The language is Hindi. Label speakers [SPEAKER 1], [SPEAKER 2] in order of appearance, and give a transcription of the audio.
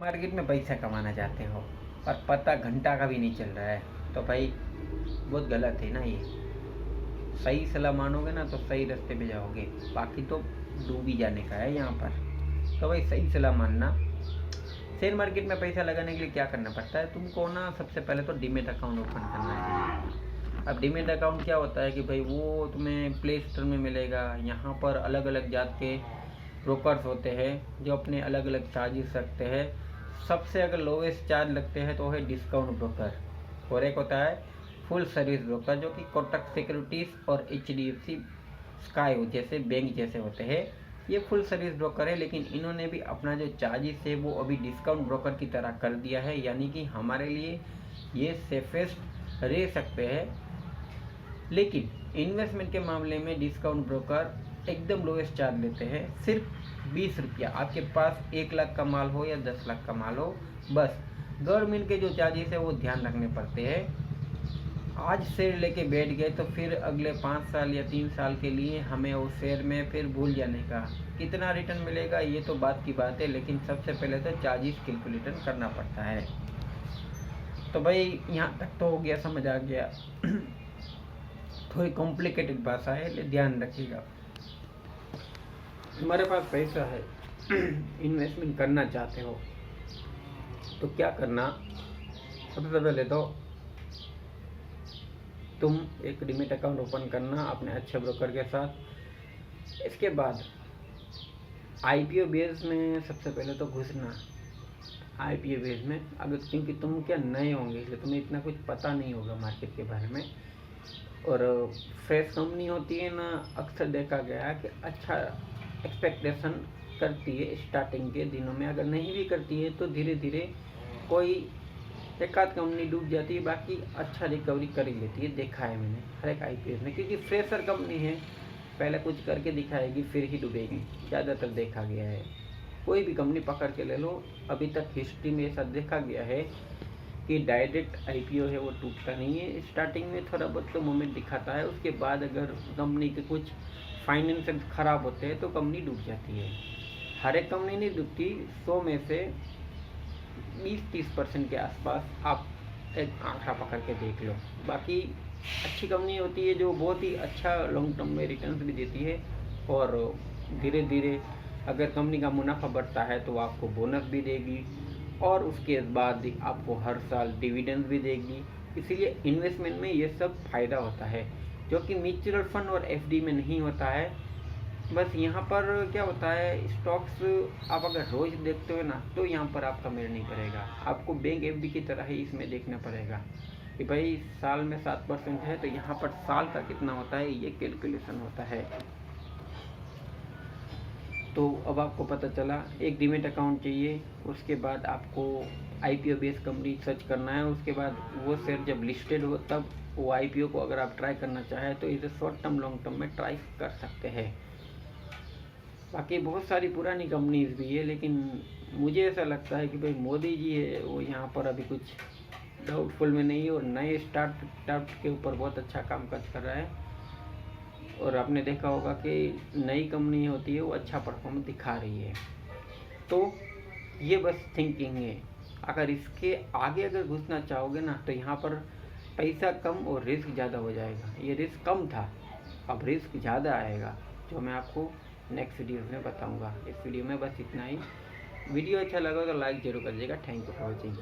[SPEAKER 1] मार्केट में पैसा कमाना चाहते हो और पता घंटा का भी नहीं चल रहा है तो भाई बहुत गलत है ना। ये सही सलाह मानोगे ना तो सही रास्ते पे जाओगे, बाकी तो डूब ही जाने का है यहाँ पर। तो भाई सही सलाह मानना। शेयर मार्केट में पैसा लगाने के लिए क्या करना पड़ता है तुमको ना, सबसे पहले तो डीमेट अकाउंट ओपन करना है। अब डीमेट अकाउंट क्या होता है कि भाई वो तुम्हें प्ले स्टोर में मिलेगा। यहाँ पर अलग अलग जात के ब्रोकर्स होते हैं जो अपने अलग अलग चार्जेस रखते हैं। सबसे अगर लोवेस्ट चार्ज लगते हैं तो है डिस्काउंट ब्रोकर, और एक होता है फुल सर्विस ब्रोकर जो कि कोटक सिक्योरिटीज़ और HDFC स्काई जैसे बैंक जैसे होते हैं। ये फुल सर्विस ब्रोकर है, लेकिन इन्होंने भी अपना जो चार्जेस है वो अभी डिस्काउंट ब्रोकर की तरह कर दिया है, यानी कि हमारे लिए ये सेफेस्ट रह सकते हैं। लेकिन इन्वेस्टमेंट के मामले में डिस्काउंट ब्रोकर एकदम लोएस्ट चार्ज लेते हैं, सिर्फ 20 रुपया। आपके पास 1 लाख का माल हो या 10 लाख का माल हो, बस गवर्नमेंट के जो चार्जेस है वो ध्यान रखने पड़ते हैं। आज शेयर लेके बैठ गए तो फिर अगले 5 साल या 3 साल के लिए हमें उस शेयर में फिर भूल जाने का। कितना रिटर्न मिलेगा ये तो बात की बात है, लेकिन सबसे पहले तो चार्जेस कैलकुलेटर करना पड़ता है। तो भाई यहाँ तक तो हो गया, समझ आ गया। थोड़ी कॉम्प्लिकेटेड भाषा है, ले ध्यान रखिएगा। तुम्हारे पास पैसा है, इन्वेस्टमेंट करना चाहते हो तो क्या करना, सबसे पहले तो तुम एक डीमेट अकाउंट ओपन करना अपने अच्छे ब्रोकर के साथ। इसके बाद IPO बेस में सबसे पहले तो घुसना। IPO बेस में अगर, क्योंकि तुम क्या नए होंगे इसलिए तुम्हें इतना कुछ पता नहीं होगा मार्केट के बारे में, और फ्रेश कंपनी होती है ना, अक्सर देखा गया है कि अच्छा एक्सपेक्टेशन करती है स्टार्टिंग के दिनों में। अगर नहीं भी करती है तो धीरे धीरे कोई एक आध कंपनी डूब जाती है, बाकी अच्छा रिकवरी कर ही लेती है। देखा है मैंने हर एक IPO में, क्योंकि फ्रेशर कंपनी है, पहले कुछ करके दिखाएगी फिर ही डूबेगी, ज़्यादातर देखा गया है। कोई भी कंपनी पकड़ के ले लो, अभी तक हिस्ट्री में ऐसा देखा गया है कि डायरेक्ट IPO है वो टूटता नहीं है। स्टार्टिंग में थोड़ा बहुत तो मूवमेंट दिखाता है, उसके बाद अगर कंपनी के कुछ फाइनेंशियल ख़राब होते हैं तो कंपनी डूब जाती है। हर एक कंपनी नहीं डूबती, 100 में से 20-30% के आसपास आप एक आंकड़ा पकड़ के देख लो। बाकी अच्छी कंपनी होती है जो बहुत ही अच्छा लॉन्ग टर्म में रिटर्न्स भी देती है, और धीरे धीरे अगर कंपनी का मुनाफा बढ़ता है तो आपको बोनस भी देगी, और उसके बाद आपको हर साल डिविडेंड भी देगी। इसीलिए इन्वेस्टमेंट में ये सब फायदा होता है, जो कि म्यूचुअल फंड और FD में नहीं होता है। बस यहाँ पर क्या होता है, स्टॉक्स आप अगर रोज देखते हो ना तो यहाँ पर आपका मेल नहीं करेगा। आपको बैंक FD की तरह ही इसमें देखना पड़ेगा कि भाई साल में 7% है तो यहाँ पर साल का कितना होता है, ये कैलकुलेशन होता है। तो अब आपको पता चला, एक डीमेट अकाउंट चाहिए, उसके बाद आपको IPO बेस्ड कंपनी सर्च करना है। उसके बाद वो शेयर जब लिस्टेड हो तब वो IPO को अगर आप ट्राई करना चाहें तो इसे शॉर्ट टर्म लॉन्ग टर्म में ट्राई कर सकते हैं। बाकी बहुत सारी पुरानी कंपनीज भी है, लेकिन मुझे ऐसा लगता है कि भाई मोदी जी है वो यहाँ पर अभी कुछ डाउटफुल में नहीं है, और नए स्टार्टअप के ऊपर बहुत अच्छा काम कर रहा है। और आपने देखा होगा कि नई कंपनी होती है वो अच्छा परफॉर्मेंस दिखा रही है। तो ये बस थिंकिंग है। अगर इसके आगे अगर घुसना चाहोगे ना तो यहाँ पर पैसा कम और रिस्क ज़्यादा हो जाएगा। ये रिस्क कम था, अब रिस्क ज़्यादा आएगा, जो मैं आपको नेक्स्ट वीडियो में बताऊंगा। इस वीडियो में बस इतना ही। वीडियो अच्छा लगा तो लाइक जरूर करिएगा। Thank you for watching.